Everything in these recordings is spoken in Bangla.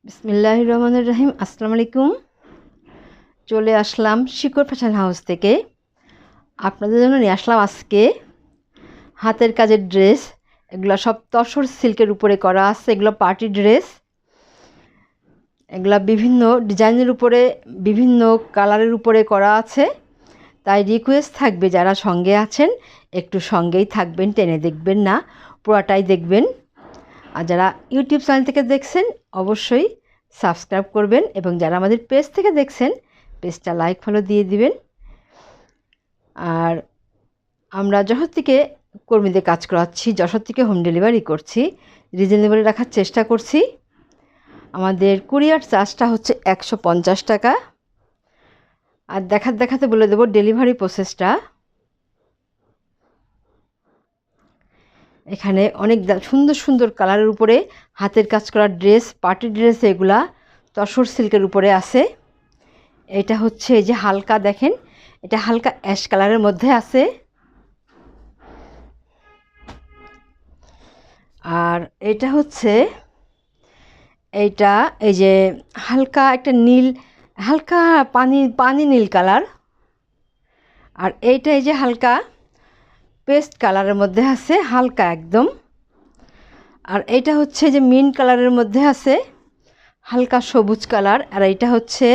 বিসমিল্লাহির রহমানির রহিম। আসসালামু আলাইকুম। চলে আসলাম শিকড় ফ্যাশন হাউস থেকে। আপনাদের জন্য নিয়ে আসলাম আজকে হাতের কাজের ড্রেস। এগুলো সব তসর সিল্কের উপরে করা আছে। এগুলো পার্টি ড্রেস। এগুলো বিভিন্ন ডিজাইনের উপরে, বিভিন্ন কালারের উপরে করা আছে। তাই রিকোয়েস্ট থাকবে, যারা সঙ্গে আছেন একটু সঙ্গেই থাকবেন, টেনে দেখবেন না, পুরাটাই দেখবেন। আর যারা ইউটিউব চ্যানেল থেকে দেখছেন অবশ্যই সাবস্ক্রাইব করবেন, এবং যারা আমাদের পেজ থেকে দেখছেন পেজটা লাইক ফলো দিয়ে দিবেন। আর আমরা যশোর থেকে কর্মীদের কাজ করাচ্ছি, যশোর থেকে হোম ডেলিভারি করছি, রিজনেবল রাখার চেষ্টা করছি। আমাদের কুরিয়ার চার্জটা হচ্ছে 150 টাকা। আর দেখাতে বলে দেবো ডেলিভারি প্রসেসটা। এখানে অনেক সুন্দর সুন্দর কালারের উপরে হাতের কাজ করা ড্রেস, পার্টি ড্রেস, এগুলা তসর সিল্কের উপরে আছে। এটা হচ্ছে এই যে হালকা, দেখেন এটা হালকা অ্যাশ কালারের মধ্যে আছে। আর এটা হচ্ছে এইটা এই যে হালকা একটা নীল, হালকা পানি নীল কালার। আর এইটা এই যে হালকা পেস্ট কালারের মধ্যে আছে, হালকা একদম। আর এইটা হচ্ছে যে মিন্ট কালারের মধ্যে আছে, হালকা সবুজ কালার। আর এইটা হচ্ছে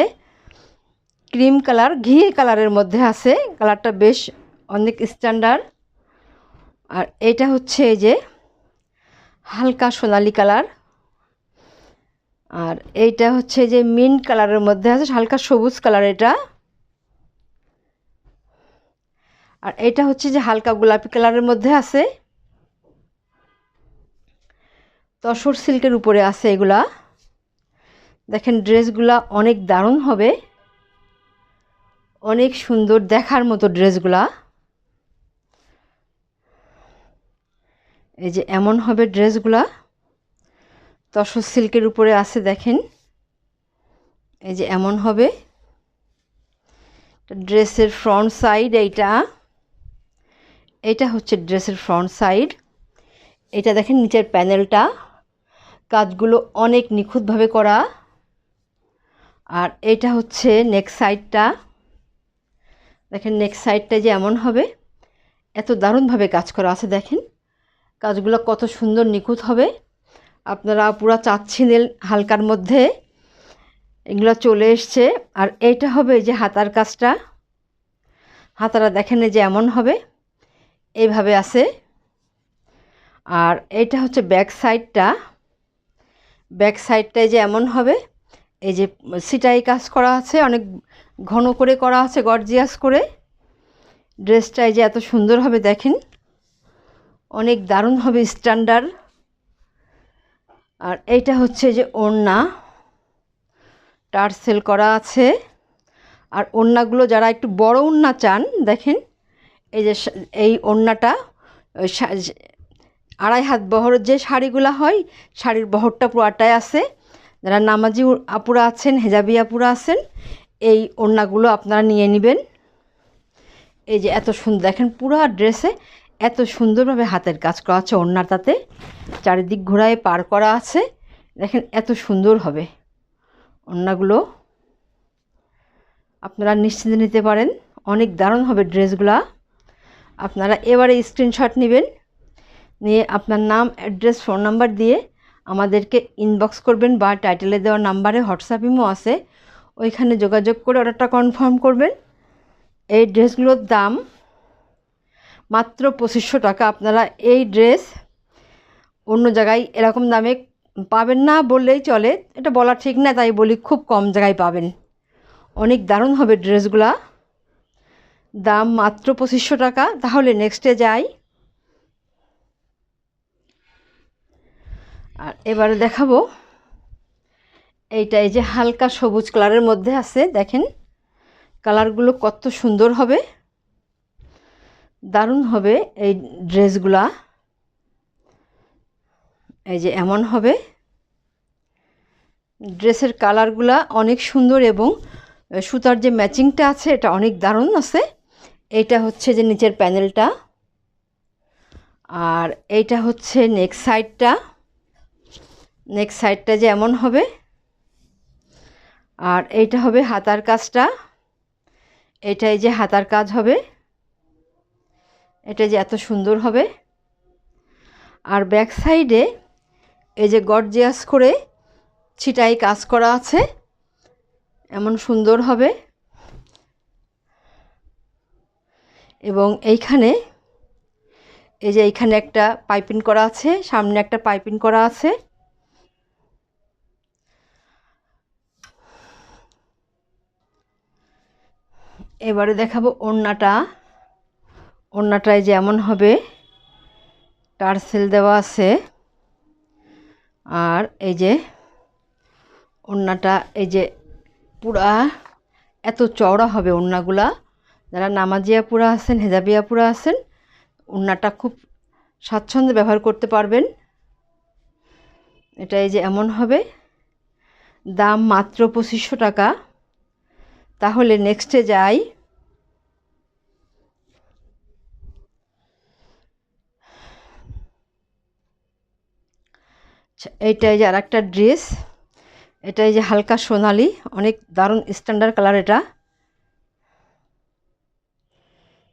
ক্রিম কালার, ঘি কালারের মধ্যে আছে, কালারটা বেশ অনেক স্ট্যান্ডার্ড। আর এইটা হচ্ছে এই যে হালকা সোনালি কালার। আর এইটা হচ্ছে যে মিন্ট কালারের মধ্যে আছে, হালকা সবুজ কালার এটা। আর এটা হচ্ছে যে হালকা গোলাপি কালারের মধ্যে আছে, তসর সিল্কের উপরে আছে এগুলা। দেখেন ড্রেসগুলা অনেক দারুণ হবে, অনেক সুন্দর দেখার মতো ড্রেসগুলা। এই যে এমন হবে ড্রেসগুলা, তসর সিল্কের উপরে আছে। দেখেন এই যে এমন হবে ড্রেসের ফ্রন্ট সাইড। এইটা হচ্ছে ড্রেসের ফ্রন্ট সাইড। এটা দেখেন নিচের প্যানেলটা, কাজগুলো অনেক নিখুঁতভাবে করা। আর এটা হচ্ছে নেক সাইডটা। দেখেন নেক সাইডটা যে এমন হবে, এত দারুণভাবে কাজ করা আছে। দেখেন কাজগুলো কত সুন্দর নিখুঁত হবে। আপনারা পুরো চাচ্ছিলেন হালকার মধ্যে, এগুলো চলে এসছে। আর এইটা হবে যে হাতার কাজটা, হাতারা দেখেন যে এমন হবে, এইভাবে আছে। আর এইটা হচ্ছে ব্যাক সাইডটা, ব্যাক সাইডটায় যে এমন হবে, এই যে সিটাই কাজ করা আছে, অনেক ঘন করে করা আছে, গর্জিয়াস করে। ড্রেসটা এই যে এত সুন্দর হবে, দেখেন অনেক দারুণ হবে, স্ট্যান্ডার্ড। আর এইটা হচ্ছে যে ওড়না, টার্সেল করা আছে। আর ওড়নাগুলো যারা একটু বড় ওড়না চান, দেখেন এই যে এই ওড়নাটা 2.5 হাত বহরের যে শাড়িগুলো হয়, শাড়ির বহরটা পুরাটাই আছে। যারা নামাজি আপুরা আছেন, হেজাবি আপুরা আছেন, এই ওড়নাগুলো আপনারা নিয়ে নেবেন। এই যে এত সুন্দর, দেখেন পুরো ড্রেসে এত সুন্দরভাবে হাতের কাজ করা আছে। ওড়নাটাতে চারিদিক ঘোরায় পার করা আছে, দেখেন এত সুন্দর হবে ওড়নাগুলো। আপনারা নিশ্চিন্তে নিতে পারেন, অনেক দারুণ হবে ড্রেসগুলা। আপনারা এবারে স্ক্রিনশট নেবেন, নিয়ে আপনার নাম, অ্যাড্রেস, ফোন নাম্বার দিয়ে আমাদেরকে ইনবক্স করবেন, বা টাইটেলে দেওয়া নাম্বারে হোয়াটসঅ্যাপ ইমো আছে, ওইখানে যোগাযোগ করে অর্ডারটা কনফার্ম করবেন। এই ড্রেসগুলোর দাম মাত্র 2500 টাকা। আপনারা এই ড্রেস অন্য জায়গায় এরকম দামে পাবেন না বললেই চলে, এটা বলা ঠিক না, তাই বলি খুব কম জায়গায় পাবেন। অনেক দারুণ হবে ড্রেসগুলা, দাম মাত্র 2500 টাকা। তাহলে নেক্সটে যাই। আর এবারে দেখাবো এইটা, এই যে হালকা সবুজ কালারের মধ্যে আছে। দেখেন কালারগুলো কত সুন্দর হবে, দারুণ হবে এই ড্রেসগুলা। এই যে এমন হবে, ড্রেসের কালারগুলা অনেক সুন্দর, এবং সুতার যে ম্যাচিংটা আছে এটা অনেক দারুণ আছে। এইটা হচ্ছে যে নিচের প্যানেলটা। আর এইটা হচ্ছে নেক সাইডটা, নেক সাইডটা যে এমন হবে, আর এইটা হবে হাতার কাজটা, এটাই যে হাতার কাজ হবে, এটা যে এত সুন্দর হবে। আর ব্যাক সাইডে এই যে গর্জিয়াস করে ছিটাই কাজ করা আছে, এমন সুন্দর হবে। এবং এইখানে এই যে এইখানে একটা পাইপিং করা আছে, সামনে একটা পাইপিং করা আছে। এবারে দেখাবো ওড়নাটা। ওড়নাটায় যেমন হবে টার্সেল দেওয়া আছে। আর এই যে ওড়নাটা এই যে পুরা এত চওড়া হবে ওড়নাগুলা। যারা নামাজিয়া পুরা আছেন, হেজাবিয়া পুরা আছেন, ওড়নাটা খুব স্বাচ্ছন্দ্যে ব্যবহার করতে পারবেন। এটা এই যে এমন হবে, দাম মাত্র 2500 টাকা। তাহলে নেক্সটে যাই। এইটাই যে আর একটা ড্রেস, এটাই যে হালকা সোনালি, অনেক দারুণ স্ট্যান্ডার্ড কালার। এটা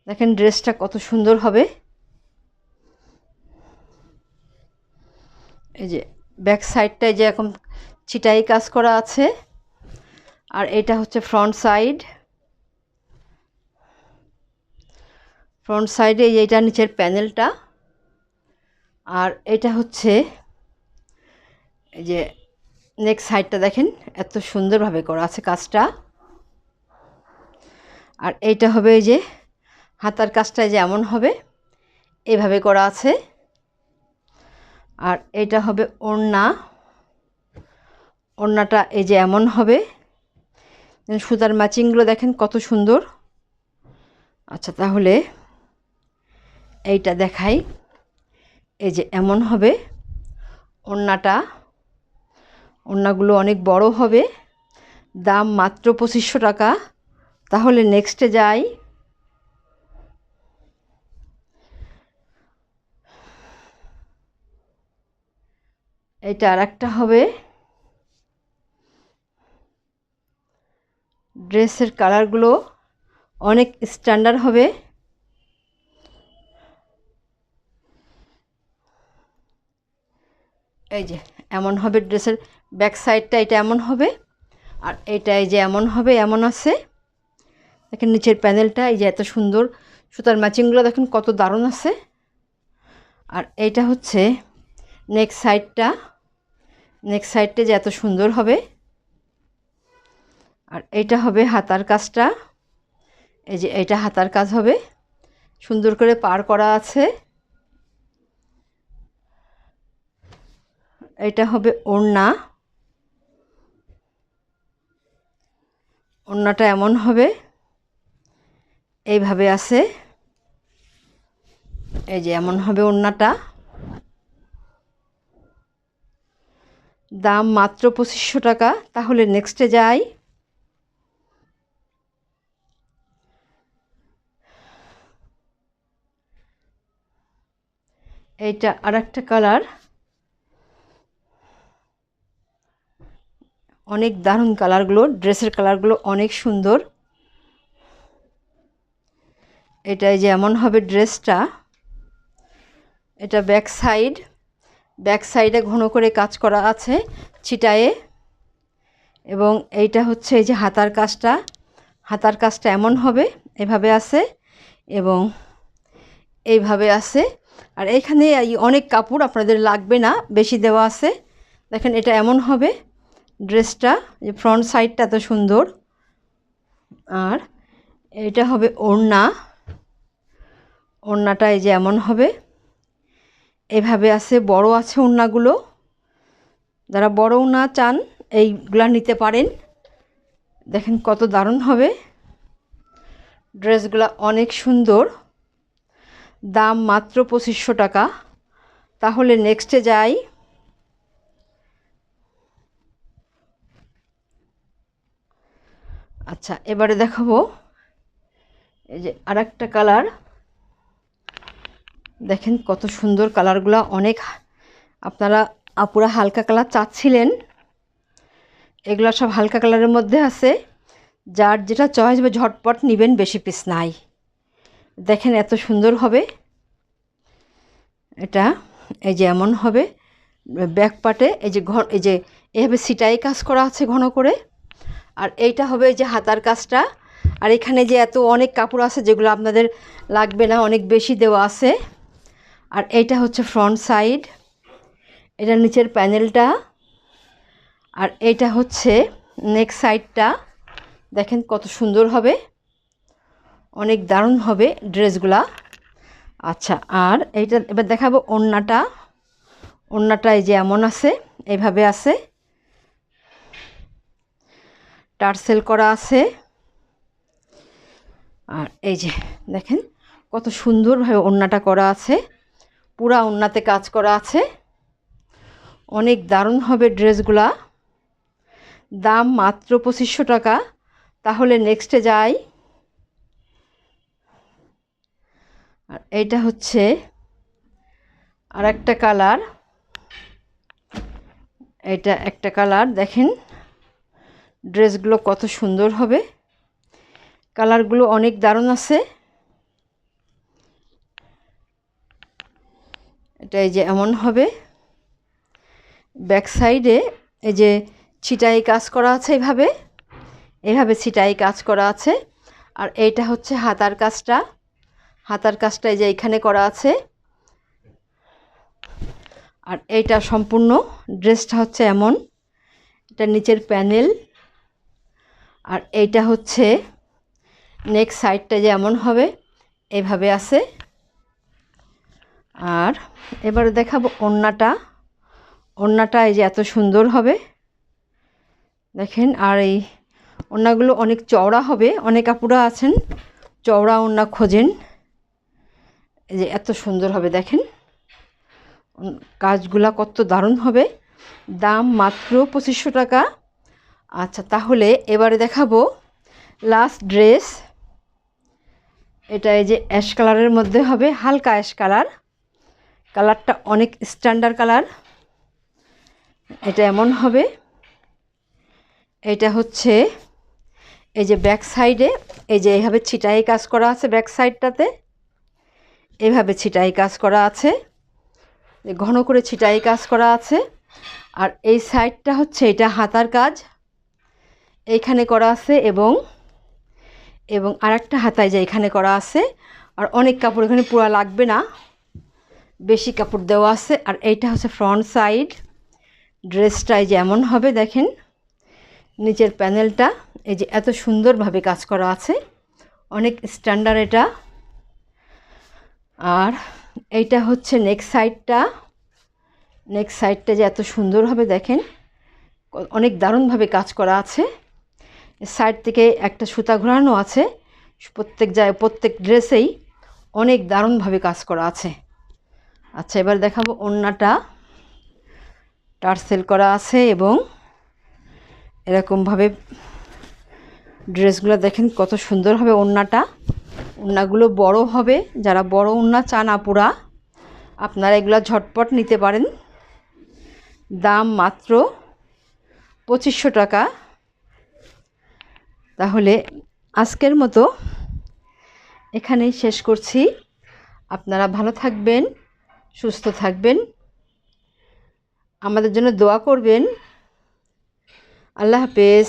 দেখেন ড্রেসটা কত সুন্দর হবে। এই যে ব্যাক সাইডটায় যে এরকম ছিটাই কাজ করা আছে। আর এটা হচ্ছে ফ্রন্ট সাইড। ফ্রন্ট সাইডে এইটা নিচের প্যানেলটা। আর এটা হচ্ছে এই যে নেক সাইডটা দেখেন এত সুন্দরভাবে করা আছে কাজটা। আর এইটা হবে এই যে হাতার কাজটা যে এমন হবে, এইভাবে করা আছে। আর এটা হবে ওড়না। ওড়নাটা এই যে এমন হবে, সুতার ম্যাচিংগুলো দেখেন কত সুন্দর। আচ্ছা তাহলে এইটা দেখাই। এই যে এমন হবে ওড়নাটা। ওড়নাগুলো অনেক বড় হবে, দাম মাত্র 2500 টাকা। তাহলে নেক্সটে যাই। এটা আর একটা হবে, ড্রেসের কালারগুলো অনেক স্ট্যান্ডার্ড হবে। এই যে এমন হবে ড্রেসের ব্যাক সাইডটা, এটা এমন হবে। আর এইটা এই যে এমন হবে, এমন আছে দেখেন নিচের প্যানেলটা এই যে এত সুন্দর, সুতার ম্যাচিংগুলো দেখেন কত দারুণ আছে। আর এইটা হচ্ছে নেক সাইডটা, নেক সাইডটা যে এত সুন্দর হবে। আর এইটা হবে হাতার কাজটা, এই যে এইটা হাতার কাজ হবে, সুন্দর করে পার করা আছে। এটা হবে ওড়না। ওড়নাটা এমন হবে, এইভাবে আছে, এই যে এমন হবে ওড়নাটা। দাম মাত্র 2500 টাকা। তাহলে নেক্সটে যাই। এইটা আর একটা কালার, অনেক দারুণ কালারগুলো, ড্রেসের কালারগুলো অনেক সুন্দর। এটাই যে এমন হবে ড্রেসটা। এটা ব্যাক সাইড, ব্যাক সাইডে ঘন করে কাজ করা আছে ছিটায়ে। এবং এইটা হচ্ছে এই যে হাতার কাজটা, হাতার কাজটা এমন হবে, এভাবে আছে এবং এইভাবে আছে। আর এইখানে অনেক কাপড় আপনাদের লাগবে না, বেশি দেওয়া আছে। দেখেন এটা এমন হবে ড্রেসটা, যে ফ্রন্ট সাইডটা এত সুন্দর। আর এটা হবে ওড়না। ওড়নাটা এই যে এমন হবে, এভাবে আছে, বড় আছে ওড়নাগুলো। যারা বড় ওড়না চান এইগুলা নিতে পারেন। দেখেন কত দারুণ হবে ড্রেসগুলা, অনেক সুন্দর। দাম মাত্র 2500 টাকা। তাহলে নেক্সটে যাই। আচ্ছা এবারে দেখাবো এই যে আর একটা কালার। দেখেন কত সুন্দর কালারগুলো, অনেক আপনারা আপুরা হালকা কালার চাচ্ছিলেন, এগুলো সব হালকা কালারের মধ্যে আছে, যার যেটা চয়েস হবে ঝটপট নেবেন, বেশি পিস নাই। দেখেন এত সুন্দর হবে এটা। এই যে এমন হবে ব্যাক পার্টে, এই যে এইভাবে সিটাই কাজ করা আছে ঘন করে। আর এইটা হবে এই যে হাতার কাজটা। আর এখানে যে এত অনেক কাপড় আছে যেগুলো আপনাদের লাগবে না, অনেক বেশি দেওয়া আছে। আর এইটা হচ্ছে ফ্রন্ট সাইড, এটা নিচের প্যানেলটা। আর এইটা হচ্ছে নেক সাইডটা। দেখেন কত সুন্দর হবে, অনেক দারুণ হবে ড্রেসগুলা। আচ্ছা, আর এইটা এবার দেখাবো ওড়নাটা। ওড়নাটা এই যে এমন আছে, এইভাবে আছে, টার্সেল করা আছে। আর এই যে দেখেন কত সুন্দরভাবে ওড়নাটা করা আছে, পুরা ওড়নাতে কাজ করা আছে। অনেক দারুণ হবে ড্রেসগুলা। দাম মাত্র 2500 টাকা। তাহলে নেক্সটে যাই। আর এইটা হচ্ছে আর একটা কালার, এটা একটা কালার। দেখেন ড্রেসগুলো কত সুন্দর হবে, কালারগুলো অনেক দারুণ আছে। এটা এই যে এমন হবে, ব্যাক সাইডে এই যে ছিটাই কাজ করা আছে, এইভাবে ছিটাই কাজ করা আছে। আর এইটা হচ্ছে হাতার কাজটা। হাতার কাজটা এই যে এখানে করা আছে। আর এইটা সম্পূর্ণ ড্রেসটা হচ্ছে এমন, এটা নিচের প্যানেল। আর এইটা হচ্ছে নেক সাইডটা যে এমন হবে, এইভাবে আছে। আর এবারে দেখাবো ওড়নাটা। ওড়নাটা এই যে এত সুন্দর হবে দেখেন। আর এই ওড়নাগুলো অনেক চওড়া হবে, অনেক আপুরা আছেন চওড়া ওড়না খোঁজেন, এই যে এত সুন্দর হবে। দেখেন কাজগুলা কত দারুণ হবে। দাম মাত্র 2500 টাকা। আচ্ছা, তাহলে এবারে দেখাবো লাস্ট ড্রেস। এটা এই যে অ্যাশ কালারের মধ্যে হবে, হালকা অ্যাশ কালার। কালারটা অনেক স্ট্যান্ডার্ড কালার। এটা এমন হবে, এটা হচ্ছে এই যে ব্যাক সাইডে এই যে এইভাবে ছিটাই কাজ করা আছে, ব্যাক সাইডটাতে এইভাবে ছিটাই কাজ করা আছে, ঘন করে ছিটাই কাজ করা আছে। আর এই সাইডটা হচ্ছে এটা হাতার কাজ, এইখানে করা আছে, এবং আরেকটা হাতায় যে এখানে করা আছে। আর অনেক কাপড় এখানে পুরো লাগবে না, বেশি কাপড় দেওয়া আছে। আর এইটা হচ্ছে ফ্রন্ট সাইড। ড্রেসটাই যেমন হবে দেখেন, নিচের প্যানেলটা এই যে এত সুন্দরভাবে কাজ করা আছে, অনেক স্ট্যান্ডার্ড এটা। আর এইটা হচ্ছে নেক সাইডটা। নেক সাইডটা যে এত সুন্দর হবে দেখেন, অনেক দারুণভাবে কাজ করা আছে। সাইড থেকে একটা সুতা ঘোরানো আছে, প্রত্যেক ড্রেসেই অনেক দারুণভাবে কাজ করা আছে। আচ্ছা, এবার দেখাবো ওড়নাটা। টার্সেল করা আছে এবং এরকমভাবে ড্রেসগুলো দেখেন কত সুন্দর হবে। ওড়নাগুলো বড় হবে, যারা বড় ওড়না চান আপুরা আপনারা এগুলো ঝটপট নিতে পারেন। দাম মাত্র 2500 টাকা। তাহলে আজকের মতো এখানেই শেষ করছি। আপনারা ভালো থাকবেন, সুস্থ থাকবেন, আমাদের জন্য দোয়া করবেন। আল্লাহ হাফেজ।